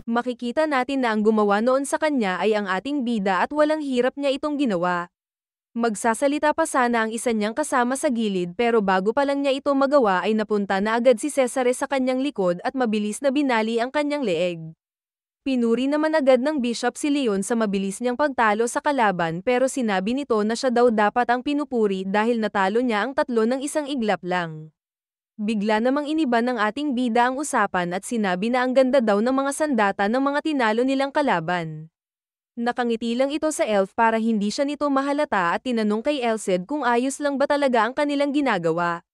Makikita natin na ang gumawa noon sa kanya ay ang ating bida at walang hirap niya itong ginawa. Magsasalita pa sana ang isa niyang kasama sa gilid pero bago pa lang niya ito magawa ay napunta na agad si Cesare sa kanyang likod at mabilis na binali ang kanyang leeg. Pinuri naman agad ng bishop si Leon sa mabilis niyang pagtalo sa kalaban pero sinabi nito na siya daw dapat ang pinupuri dahil natalo niya ang tatlo ng isang iglap lang. Bigla namang iniba ng ating bida ang usapan at sinabi na ang ganda daw ng mga sandata ng mga tinalo nilang kalaban. Nakangiti lang ito sa elf para hindi siya nito mahalata at tinanong kay Elcid kung ayos lang ba talaga ang kanilang ginagawa.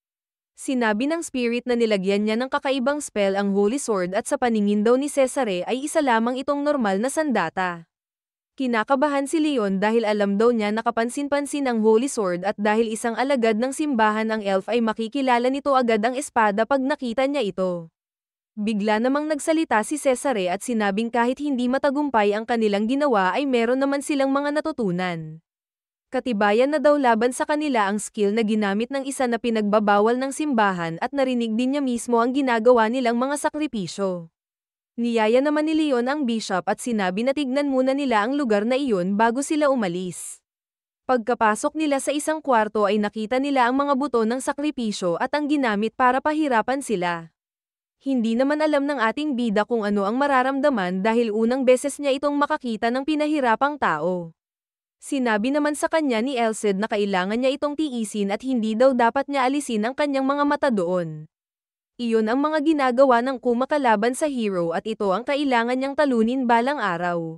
Sinabi ng spirit na nilagyan niya ng kakaibang spell ang Holy Sword at sa paningin daw ni Cesare ay isa lamang itong normal na sandata. Kinakabahan si Leon dahil alam daw niya nakapansin-pansin ang Holy Sword at dahil isang alagad ng simbahan ang elf ay makikilala nito agad ang espada pag nakita niya ito. Bigla namang nagsalita si Cesare at sinabing kahit hindi matagumpay ang kanilang ginawa ay meron naman silang mga natutunan. Katibayan na daw laban sa kanila ang skill na ginamit ng isa na pinagbabawal ng simbahan at narinig din niya mismo ang ginagawa nilang mga sakripisyo. Niyaya naman ni Leon ang bishop at sinabi na tignan muna nila ang lugar na iyon bago sila umalis. Pagkapasok nila sa isang kwarto ay nakita nila ang mga buto ng sakripisyo at ang ginamit para pahirapan sila. Hindi naman alam ng ating bida kung ano ang mararamdaman dahil unang beses niya itong makakita ng pinahirapang tao. Sinabi naman sa kanya ni Elcid na kailangan niya itong tiisin at hindi daw dapat niya alisin ang kanyang mga mata doon. Iyon ang mga ginagawa ng kumakalaban sa hero at ito ang kailangan niyang talunin balang araw.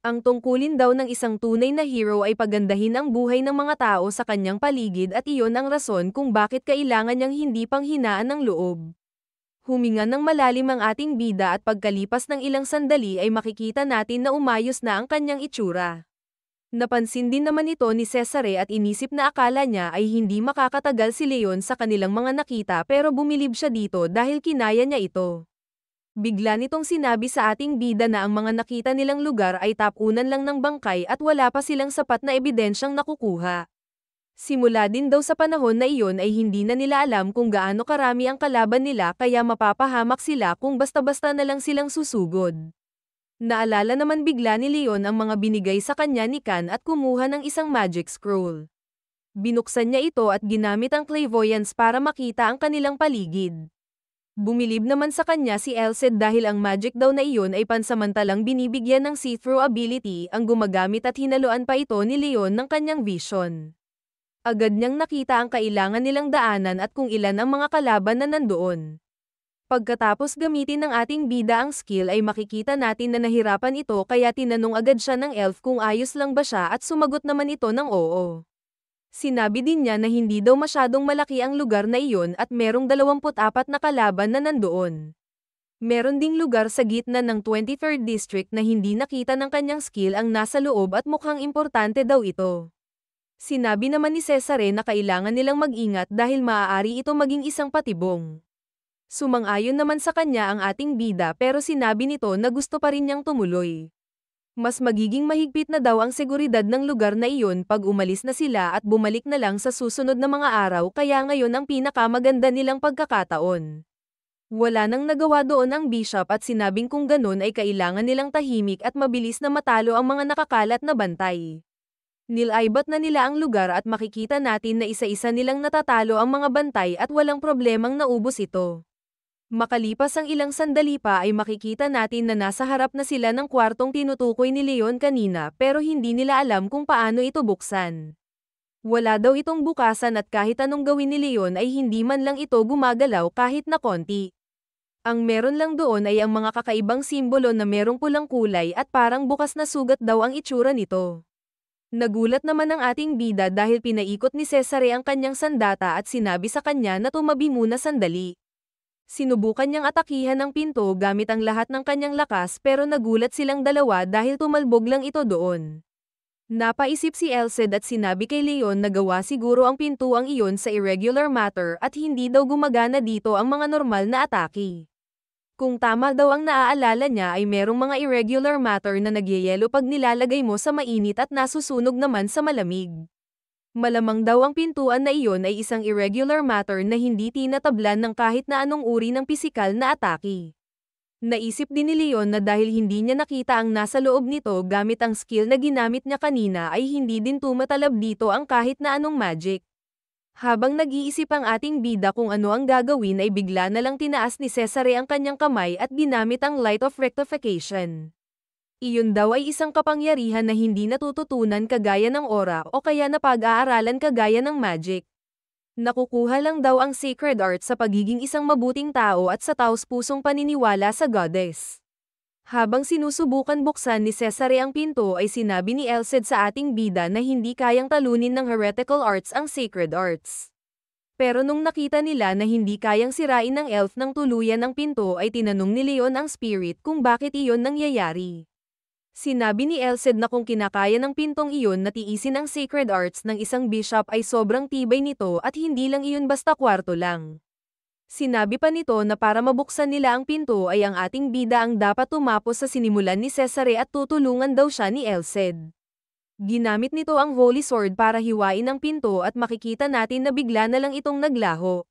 Ang tungkulin daw ng isang tunay na hero ay pagandahin ang buhay ng mga tao sa kanyang paligid at iyon ang rason kung bakit kailangan niyang hindi panghinaan ng loob. Huminga ng malalim ang ating bida at pagkalipas ng ilang sandali ay makikita natin na umayos na ang kanyang itsura. Napansin din naman ito ni Cesare at inisip na akala niya ay hindi makakatagal si Leon sa kanilang mga nakita pero bumilib siya dito dahil kinaya niya ito. Bigla nitong sinabi sa ating bida na ang mga nakita nilang lugar ay tapunan lang ng bangkay at wala pa silang sapat na ebidensyang nakukuha. Simula din daw sa panahon na iyon ay hindi na nila alam kung gaano karami ang kalaban nila kaya mapapahamak sila kung basta-basta na lang silang susugod. Naalala naman bigla ni Leon ang mga binigay sa kanya ni Kan at kumuha ng isang magic scroll. Binuksan niya ito at ginamit ang clairvoyance para makita ang kanilang paligid. Bumilib naman sa kanya si Elcid dahil ang magic daw na iyon ay pansamantalang binibigyan ng see-through ability ang gumagamit at hinaluan pa ito ni Leon ng kanyang vision. Agad niyang nakita ang kailangan nilang daanan at kung ilan ang mga kalaban na nandoon. Pagkatapos gamitin ng ating bida ang skill ay makikita natin na nahirapan ito kaya tinanong agad siya ng elf kung ayos lang ba siya at sumagot naman ito ng oo. Sinabi din niya na hindi daw masyadong malaki ang lugar na iyon at merong 24 na kalaban na nandoon. Meron ding lugar sa gitna ng 23rd District na hindi nakita ng kanyang skill ang nasa loob at mukhang importante daw ito. Sinabi naman ni Cesare na kailangan nilang mag-ingat dahil maaari ito maging isang patibong. Sumang-ayon naman sa kanya ang ating bida pero sinabi nito na gusto pa rin niyang tumuloy. Mas magiging mahigpit na daw ang seguridad ng lugar na iyon pag umalis na sila at bumalik na lang sa susunod na mga araw kaya ngayon ang pinakamaganda nilang pagkakataon. Wala nang nagawa doon ang bishop at sinabing kung ganun ay kailangan nilang tahimik at mabilis na matalo ang mga nakakalat na bantay. Nilaibat na nila ang lugar at makikita natin na isa-isa nilang natatalo ang mga bantay at walang problemang naubos ito. Makalipas ang ilang sandali pa ay makikita natin na nasa harap na sila ng kwartong tinutukoy ni Leon kanina pero hindi nila alam kung paano ito buksan. Wala daw itong bukasan at kahit anong gawin ni Leon ay hindi man lang ito gumagalaw kahit na konti. Ang meron lang doon ay ang mga kakaibang simbolo na merong pulang kulay at parang bukas na sugat daw ang itsura nito. Nagulat naman ang ating bida dahil pinaikot ni Cesare ang kanyang sandata at sinabi sa kanya na tumabi muna sandali. Sinubukan niyang atakihan ang pinto gamit ang lahat ng kanyang lakas pero nagulat silang dalawa dahil tumalbog lang ito doon. Napaisip si Elcid at sinabi kay Leon na gawa siguro ang pintuang iyon sa irregular matter at hindi daw gumagana dito ang mga normal na atake. Kung tama daw ang naaalala niya ay merong mga irregular matter na nagyayelo pag nilalagay mo sa mainit at nasusunog naman sa malamig. Malamang daw ang pintuan na iyon ay isang irregular matter na hindi tinatablan ng kahit na anong uri ng pisikal na atake. Naisip din ni Leon na dahil hindi niya nakita ang nasa loob nito gamit ang skill na ginamit niya kanina ay hindi din tumatalab dito ang kahit na anong magic. Habang nag-iisip ang ating bida kung ano ang gagawin ay bigla na lang tinaas ni Cesare ang kanyang kamay at ginamit ang Light of Rectification. Iyon daw ay isang kapangyarihan na hindi natututunan kagaya ng aura o kaya napag-aaralan kagaya ng magic. Nakukuha lang daw ang sacred art sa pagiging isang mabuting tao at sa taos-pusong paniniwala sa goddess. Habang sinusubukan buksan ni Cesare ang pinto ay sinabi ni Elcid sa ating bida na hindi kayang talunin ng heretical arts ang sacred arts. Pero nung nakita nila na hindi kayang sirain ng elf ng tuluyan ang pinto ay tinanong ni Leon ang spirit kung bakit iyon nangyayari. Sinabi ni Elcid na kung kinakaya ng pintong iyon na tiisin ang sacred arts ng isang bishop ay sobrang tibay nito at hindi lang iyon basta kwarto lang. Sinabi pa nito na para mabuksan nila ang pinto ay ang ating bida ang dapat tumapos sa sinimulan ni Cesare at tutulungan daw siya ni Elcid. Ginamit nito ang Holy Sword para hiwain ang pinto at makikita natin na bigla na lang itong naglaho.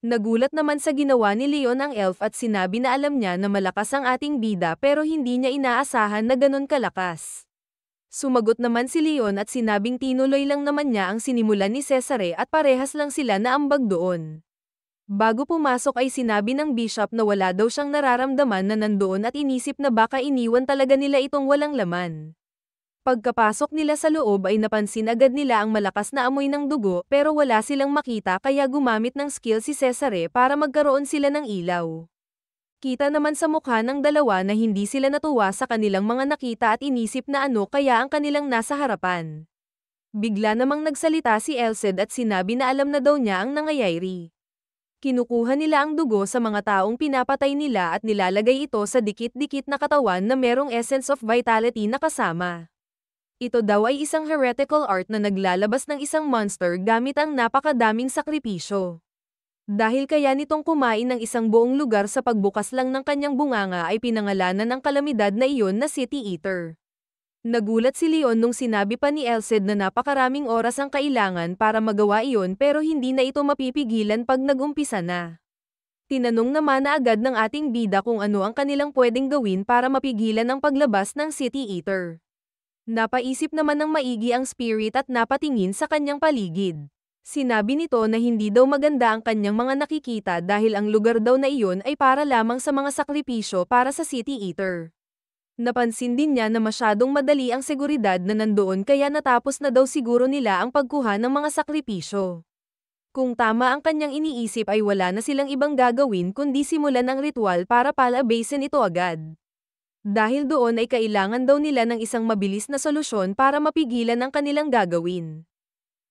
Nagulat naman sa ginawa ni Leon ang elf at sinabi na alam niya na malakas ang ating bida pero hindi niya inaasahan na ganun kalakas. Sumagot naman si Leon at sinabing tinuloy lang naman niya ang sinimulan ni Cesare at parehas lang sila na ambag doon. Bago pumasok ay sinabi ng bishop na wala daw siyang nararamdaman na nandoon at inisip na baka iniwan talaga nila itong walang laman. Pagkapasok nila sa loob ay napansin agad nila ang malakas na amoy ng dugo pero wala silang makita kaya gumamit ng skill si Cesare para magkaroon sila ng ilaw. Kita naman sa mukha ng dalawa na hindi sila natuwa sa kanilang mga nakita at inisip na ano kaya ang kanilang nasa harapan. Bigla namang nagsalita si Elcid at sinabi na alam na daw niya ang nangyayari. Kinukuha nila ang dugo sa mga taong pinapatay nila at nilalagay ito sa dikit-dikit na katawan na merong essence of vitality na kasama. Ito daw ay isang heretical art na naglalabas ng isang monster gamit ang napakadaming sakripisyo. Dahil kaya nitong kumain ng isang buong lugar sa pagbukas lang ng kanyang bunganga ay pinangalanan ng kalamidad na iyon na City Eater. Nagulat si Leon nung sinabi pa ni Elcid na napakaraming oras ang kailangan para magawa iyon pero hindi na ito mapipigilan pag nag-umpisa na. Tinanong naman na agad ng ating bida kung ano ang kanilang pwedeng gawin para mapigilan ang paglabas ng City Eater. Napaisip naman ng maigi ang spirit at napatingin sa kanyang paligid. Sinabi nito na hindi daw maganda ang kanyang mga nakikita dahil ang lugar daw na iyon ay para lamang sa mga sakripisyo para sa City Eater. Napansin din niya na masyadong madali ang seguridad na nandoon kaya natapos na daw siguro nila ang pagkuha ng mga sakripisyo. Kung tama ang kanyang iniisip ay wala na silang ibang gagawin kundi simulan ang ritual para palabasin ito agad. Dahil doon ay kailangan daw nila ng isang mabilis na solusyon para mapigilan ang kanilang gagawin.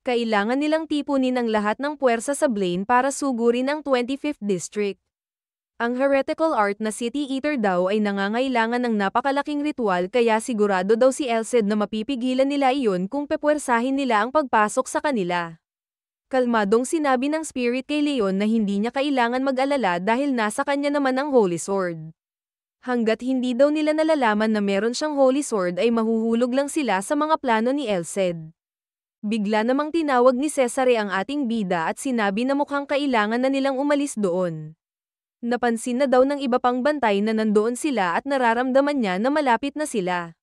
Kailangan nilang tipunin ang lahat ng puwersa sa Blaine para sugurin ang 25th District. Ang heretical art na City Eater daw ay nangangailangan ng napakalaking ritual kaya sigurado daw si Elcid na mapipigilan nila iyon kung pepuwersahin nila ang pagpasok sa kanila. Kalmadong sinabi ng spirit kay Leon na hindi niya kailangan mag-alala dahil nasa kanya naman ang Holy Sword. Hanggat hindi daw nila nalalaman na meron siyang Holy Sword ay mahuhulog lang sila sa mga plano ni Elcid. Bigla namang tinawag ni Cesare ang ating bida at sinabi na mukhang kailangan na nilang umalis doon. Napansin na daw ng iba pang bantay na nandoon sila at nararamdaman niya na malapit na sila.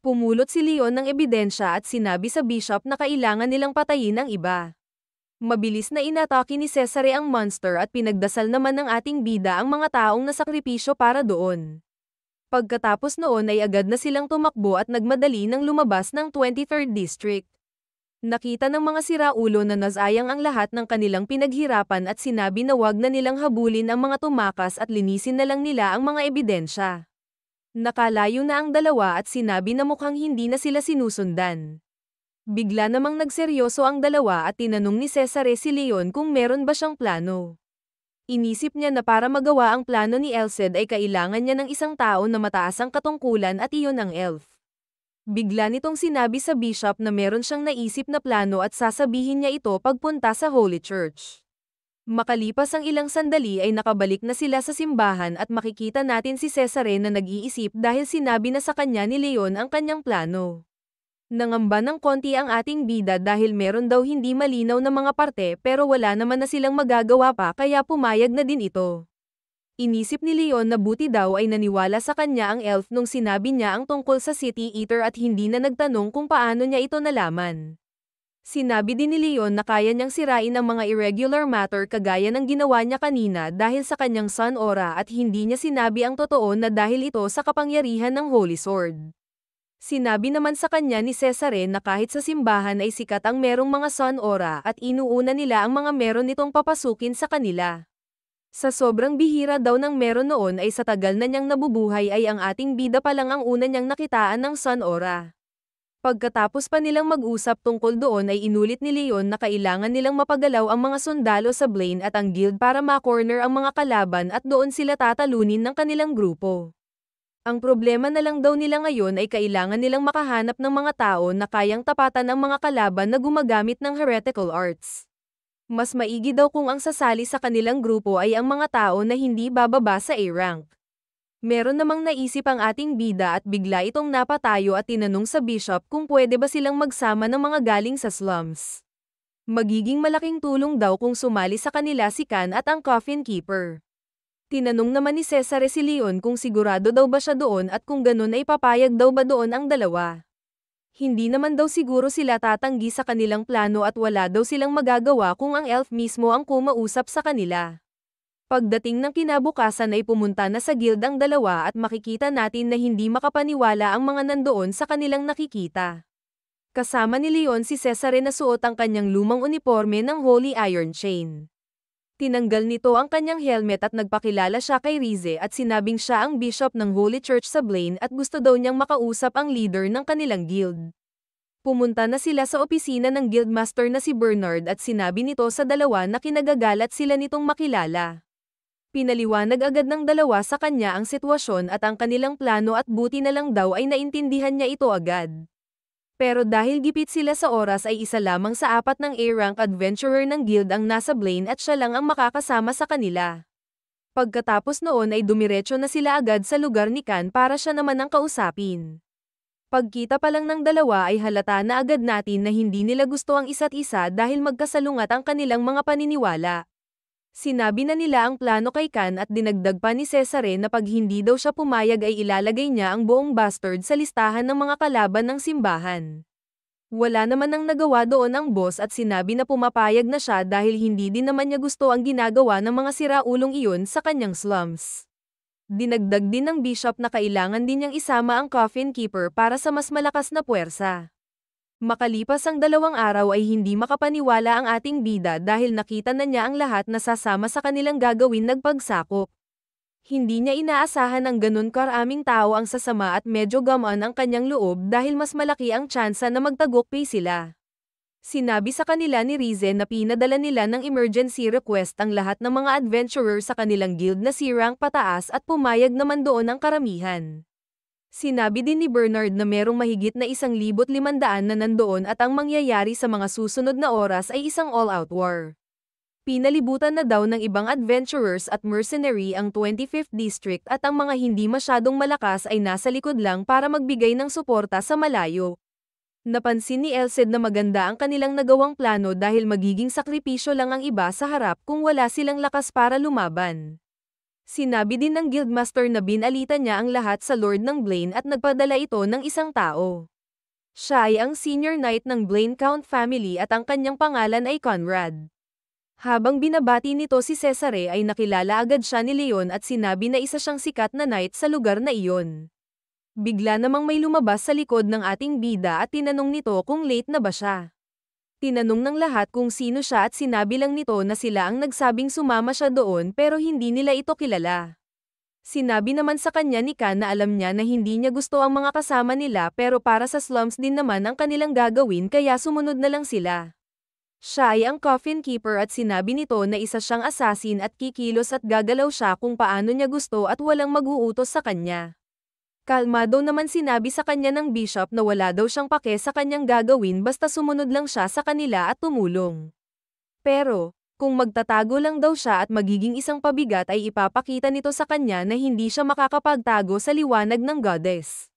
Pumulot si Leon ng ebidensya at sinabi sa bishop na kailangan nilang patayin ang iba. Mabilis na inatake ni Cesare ang monster at pinagdasal naman ng ating bida ang mga taong nasakripisyo para doon. Pagkatapos noon ay agad na silang tumakbo at nagmadali ng lumabas ng 23rd District. Nakita ng mga siraulo na nasayang ang lahat ng kanilang pinaghirapan at sinabi na wag na nilang habulin ang mga tumakas at linisin na lang nila ang mga ebidensya. Nakalayo na ang dalawa at sinabi na mukhang hindi na sila sinusundan. Bigla namang nagseryoso ang dalawa at tinanong ni Cesare si Leon kung meron ba siyang plano. Inisip niya na para magawa ang plano ni Elcid ay kailangan niya ng isang tao na mataas ang katungkulan at iyon ang elf. Bigla nitong sinabi sa bishop na meron siyang naisip na plano at sasabihin niya ito pagpunta sa Holy Church. Makalipas ang ilang sandali ay nakabalik na sila sa simbahan at makikita natin si Cesare na nag-iisip dahil sinabi na sa kanya ni Leon ang kanyang plano. Nangamba ng konti ang ating bida dahil meron daw hindi malinaw na mga parte pero wala naman na silang magagawa pa kaya pumayag na din ito. Inisip ni Leon na buti daw ay naniwala sa kanya ang elf nung sinabi niya ang tungkol sa City Eater at hindi na nagtanong kung paano niya ito nalaman. Sinabi din ni Leon na kaya niyang sirain ang mga irregular matter kagaya ng ginawa niya kanina dahil sa kanyang Sun Aura at hindi niya sinabi ang totoo na dahil ito sa kapangyarihan ng Holy Sword. Sinabi naman sa kanya ni Cesare na kahit sa simbahan ay sikat ang merong mga Sun Aura at inuuna nila ang mga meron nitong papasukin sa kanila. Sa sobrang bihira daw ng meron noon ay sa tagal na niyang nabubuhay ay ang ating bida pa lang ang una niyang nakitaan ng Sun Aura. Pagkatapos pa nilang mag-usap tungkol doon ay inulit ni Leon na kailangan nilang mapagalaw ang mga sundalo sa Blaine at ang guild para ma-corner ang mga kalaban at doon sila tatalunin ng kanilang grupo. Ang problema na lang daw nila ngayon ay kailangan nilang makahanap ng mga tao na kayang tapatan ang mga kalaban na gumagamit ng heretical arts. Mas maigi daw kung ang sasali sa kanilang grupo ay ang mga tao na hindi bababa sa A-rank. Meron namang naisip ang ating bida at bigla itong napatayo at tinanong sa bishop kung pwede ba silang magsama ng mga galing sa slums. Magiging malaking tulong daw kung sumali sa kanila si Khan at ang Coffin Keeper. Tinanong naman ni Cesare si Leon kung sigurado daw ba siya doon at kung ganun ay papayag daw ba doon ang dalawa. Hindi naman daw siguro sila tatanggi sa kanilang plano at wala daw silang magagawa kung ang elf mismo ang kumausap sa kanila. Pagdating ng kinabukasan ay pumunta na sa guild ang dalawa at makikita natin na hindi makapaniwala ang mga nandoon sa kanilang nakikita. Kasama ni Leon si Cesare na suot ang kanyang lumang uniforme ng Holy Iron Chain. Tinanggal nito ang kanyang helmet at nagpakilala siya kay Rize at sinabing siya ang bishop ng Holy Church sa Blaine at gusto daw niyang makausap ang leader ng kanilang guild. Pumunta na sila sa opisina ng guildmaster na si Bernard at sinabi nito sa dalawa na kinagagalat sila nitong makilala. Pinaliwanag agad ng dalawa sa kanya ang sitwasyon at ang kanilang plano at buti na lang daw ay naintindihan niya ito agad. Pero dahil gipit sila sa oras ay isa lamang sa 4 ng A-rank adventurer ng guild ang nasa Blaine at siya lang ang makakasama sa kanila. Pagkatapos noon ay dumiretso na sila agad sa lugar ni Khan para siya naman ang kausapin. Pagkita pa lang ng dalawa ay halata na agad natin na hindi nila gusto ang isa't isa dahil magkasalungat ang kanilang mga paniniwala. Sinabi na nila ang plano kay Khan at dinagdag pa ni Cesare na pag hindi daw siya pumayag ay ilalagay niya ang buong bastard sa listahan ng mga kalaban ng simbahan. Wala naman ang nagawa doon ang boss at sinabi na pumapayag na siya dahil hindi din naman niya gusto ang ginagawa ng mga siraulong iyon sa kanyang slums. Dinagdag din ng bishop na kailangan din niyang isama ang Coffin Keeper para sa mas malakas na puwersa. Makalipas ang 2 araw ay hindi makapaniwala ang ating bida dahil nakita na niya ang lahat na sasama sa kanilang gagawin nagpagsakop. Hindi niya inaasahan ang ganun karaming tao ang sasama at medyo gamaan ang kanyang loob dahil mas malaki ang tsansa na magtagumpay sila. Sinabi sa kanila ni Rize na pinadala nila ng emergency request ang lahat ng mga adventurer sa kanilang guild na si rank pataas at pumayag naman doon ang karamihan. Sinabi din ni Bernard na merong mahigit na 1,500 na nandoon at ang mangyayari sa mga susunod na oras ay isang all-out war. Pinalibutan na daw ng ibang adventurers at mercenary ang 25th District at ang mga hindi masyadong malakas ay nasa likod lang para magbigay ng suporta sa malayo. Napansin ni Elcid na maganda ang kanilang nagawang plano dahil magiging sakripisyo lang ang iba sa harap kung wala silang lakas para lumaban. Sinabi din ng guildmaster na binalita niya ang lahat sa Lord ng Blaine at nagpadala ito ng isang tao. Siya ay ang senior knight ng Blaine Count family at ang kanyang pangalan ay Conrad. Habang binabati nito si Cesare ay nakilala agad siya ni Leon at sinabi na isa siyang sikat na knight sa lugar na iyon. Bigla namang may lumabas sa likod ng ating bida at tinanong nito kung late na ba siya. Tinanong ng lahat kung sino siya at sinabi lang nito na sila ang nagsabing sumama siya doon pero hindi nila ito kilala. Sinabi naman sa kanya ni Khan na alam niya na hindi niya gusto ang mga kasama nila pero para sa slums din naman ang kanilang gagawin kaya sumunod na lang sila. Siya ay ang Coffin Keeper at sinabi nito na isa siyang assassin at kikilos at gagalaw siya kung paano niya gusto at walang mag-uutos sa kanya. Kalmado naman sinabi sa kanya ng bishop na wala daw siyang pake sa kanyang gagawin basta sumunod lang siya sa kanila at tumulong. Pero, kung magtatago lang daw siya at magiging isang pabigat ay ipapakita nito sa kanya na hindi siya makakapagtago sa liwanag ng goddess.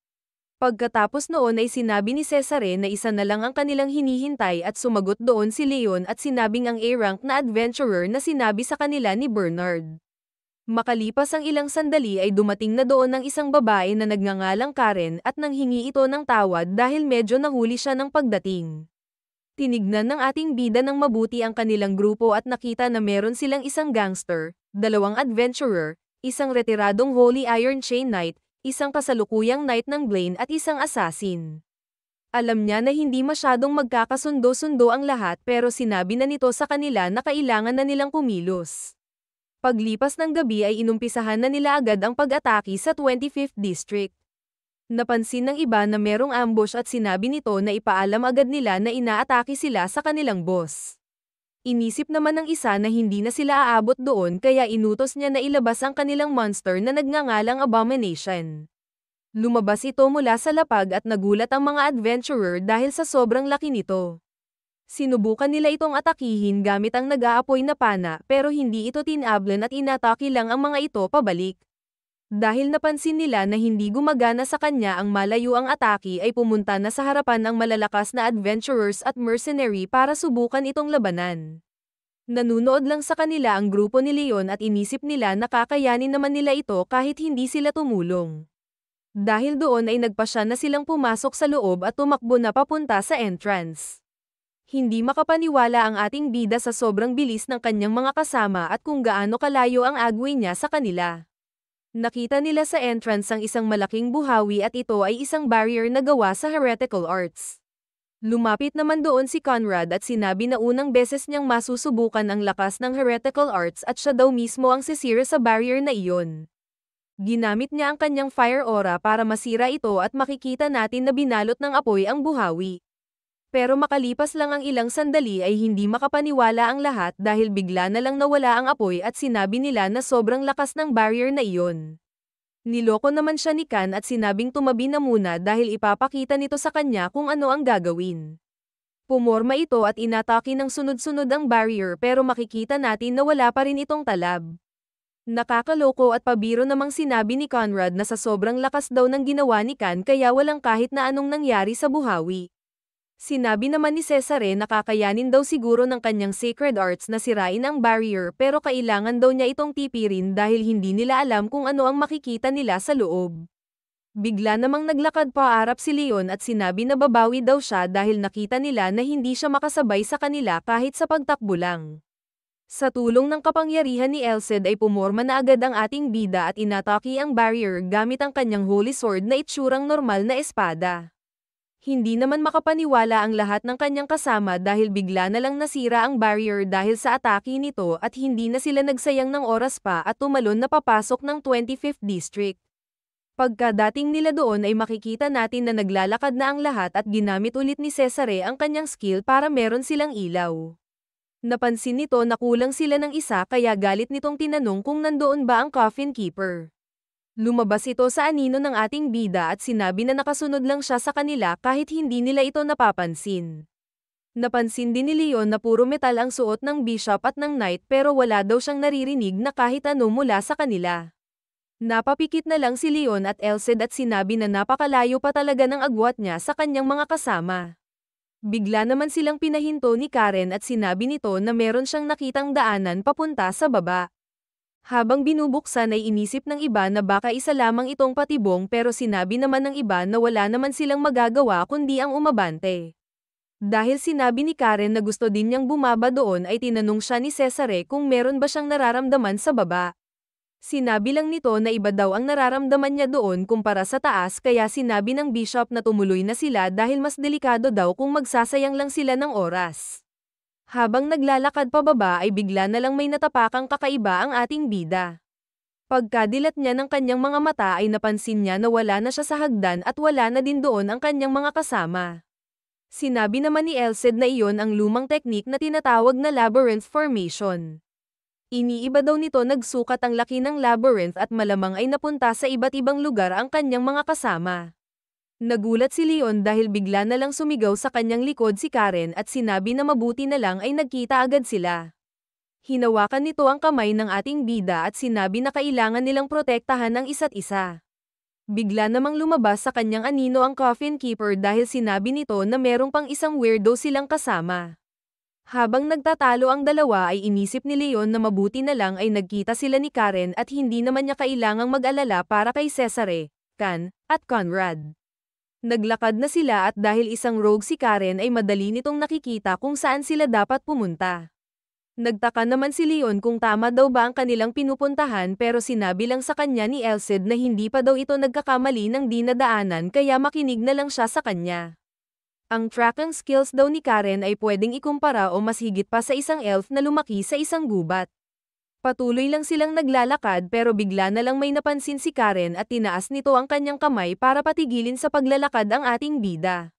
Pagkatapos noon ay sinabi ni Cesare na isa na lang ang kanilang hinihintay at sumagot doon si Leon at sinabing ang A-rank na adventurer na sinabi sa kanila ni Bernard. Makalipas ang ilang sandali ay dumating na doon ang isang babae na nagngangalang Karen at nanghingi ito ng tawad dahil medyo nahuli siya ng pagdating. Tinignan ng ating bida ng mabuti ang kanilang grupo at nakita na meron silang isang gangster, dalawang adventurer, isang retiradong Holy Iron Chain Knight, isang kasalukuyang Knight ng Blaine at isang assassin. Alam niya na hindi masyadong magkakasundo-sundo ang lahat pero sinabi na nito sa kanila na kailangan na nilang kumilos. Paglipas ng gabi ay inumpisahan na nila agad ang pag-atake sa 25th District. Napansin ng iba na merong ambush at sinabi nito na ipaalam agad nila na inaatake sila sa kanilang boss. Inisip naman ng isa na hindi na sila aabot doon kaya inutos niya na ilabas ang kanilang monster na nagngangalang Abomination. Lumabas ito mula sa lapag at nagulat ang mga adventurer dahil sa sobrang laki nito. Sinubukan nila itong atakihin gamit ang nag-aapoy na pana pero hindi ito tinablan at inatake lang ang mga ito pabalik. Dahil napansin nila na hindi gumagana sa kanya ang malayo ang atake ay pumunta na sa harapan ng malalakas na adventurers at mercenary para subukan itong labanan. Nanunood lang sa kanila ang grupo ni Leon at inisip nila na kakayanin naman nila ito kahit hindi sila tumulong. Dahil doon ay nagpasya na silang pumasok sa loob at tumakbo na papunta sa entrance. Hindi makapaniwala ang ating bida sa sobrang bilis ng kanyang mga kasama at kung gaano kalayo ang agway niya sa kanila. Nakita nila sa entrance ang isang malaking buhawi at ito ay isang barrier na gawa sa heretical arts. Lumapit naman doon si Conrad at sinabi na unang beses niyang masusubukan ang lakas ng heretical arts at siya daw mismo ang sisira sa barrier na iyon. Ginamit niya ang kanyang fire aura para masira ito at makikita natin na binalot ng apoy ang buhawi. Pero makalipas lang ang ilang sandali ay hindi makapaniwala ang lahat dahil bigla na lang nawala ang apoy at sinabi nila na sobrang lakas ng barrier na iyon. Niloko naman siya ni Kan at sinabing tumabi na muna dahil ipapakita nito sa kanya kung ano ang gagawin. Pumorma ito at inatake ng sunod-sunod ang barrier pero makikita natin na wala pa rin itong talab. Nakakaloko at pabiro namang sinabi ni Conrad na sa sobrang lakas daw ng ginawa ni Kan kaya walang kahit na anong nangyari sa buhawi. Sinabi naman ni Cesare na kakayanin daw siguro ng kanyang sacred arts na sirain ang barrier pero kailangan daw niya itong tipirin dahil hindi nila alam kung ano ang makikita nila sa loob. Bigla namang naglakad paarap si Leon at sinabi na babawi daw siya dahil nakita nila na hindi siya makasabay sa kanila kahit sa pagtakbo lang. Sa tulong ng kapangyarihan ni Elcid ay pumorma na agad ang ating bida at inatake ang barrier gamit ang kanyang holy sword na itsurang normal na espada. Hindi naman makapaniwala ang lahat ng kanyang kasama dahil bigla na lang nasira ang barrier dahil sa atake nito at hindi na sila nagsayang ng oras pa at tumalon na papasok ng 25th District. Pagkadating nila doon ay makikita natin na naglalakad na ang lahat at ginamit ulit ni Cesare ang kanyang skill para meron silang ilaw. Napansin nito na kulang sila ng isa kaya galit nitong tinanong kung nandoon ba ang Coffin Keeper. Lumabas ito sa anino ng ating bida at sinabi na nakasunod lang siya sa kanila kahit hindi nila ito napapansin. Napansin din ni Leon na puro metal ang suot ng bishop at ng knight pero wala daw siyang naririnig na kahit ano mula sa kanila. Napapikit na lang si Leon at Elcid at sinabi na napakalayo pa talaga ng agwat niya sa kanyang mga kasama. Bigla naman silang pinahinto ni Karen at sinabi nito na meron siyang nakitang daanan papunta sa baba. Habang binubuksan ay inisip ng iba na baka isa lamang itong patibong pero sinabi naman ng iba na wala naman silang magagawa kundi ang umabante. Dahil sinabi ni Karen na gusto din niyang bumaba doon ay tinanong siya ni Cesare kung meron ba siyang nararamdaman sa baba. Sinabi lang nito na iba daw ang nararamdaman niya doon kumpara sa taas kaya sinabi ng bishop na tumuloy na sila dahil mas delikado daw kung magsasayang lang sila ng oras. Habang naglalakad pababa ay bigla na lang may natapakang kakaiba ang ating bida. Pagkadilat niya ng kanyang mga mata ay napansin niya na wala na siya sa hagdan at wala na din doon ang kanyang mga kasama. Sinabi naman ni Elcid na iyon ang lumang teknik na tinatawag na labyrinth formation. Iniiba daw nito nagsukat ang laki ng labyrinth at malamang ay napunta sa iba't ibang lugar ang kanyang mga kasama. Nagulat si Leon dahil bigla na lang sumigaw sa kanyang likod si Karen at sinabi na mabuti na lang ay nagkita agad sila. Hinawakan nito ang kamay ng ating bida at sinabi na kailangan nilang protektahan ang isa't isa. Bigla namang lumabas sa kanyang anino ang Coffin Keeper dahil sinabi nito na merong pang isang weirdo silang kasama. Habang nagtatalo ang dalawa ay inisip ni Leon na mabuti na lang ay nagkita sila ni Karen at hindi naman niya kailangang mag-alala para kay Cesare, Kan, at Conrad. Naglakad na sila at dahil isang rogue si Karen ay madali nitong nakikita kung saan sila dapat pumunta. Nagtaka naman si Leon kung tama daw ba ang kanilang pinupuntahan pero sinabi lang sa kanya ni Elcid na hindi pa daw ito nagkakamali ng dinadaanan kaya makinig na lang siya sa kanya. Ang tracking skills daw ni Karen ay pwedeng ikumpara o mas higit pa sa isang elf na lumaki sa isang gubat. Patuloy lang silang naglalakad pero bigla na lang may napansin si Karen at tinaas nito ang kanyang kamay para patigilin sa paglalakad ang ating bida.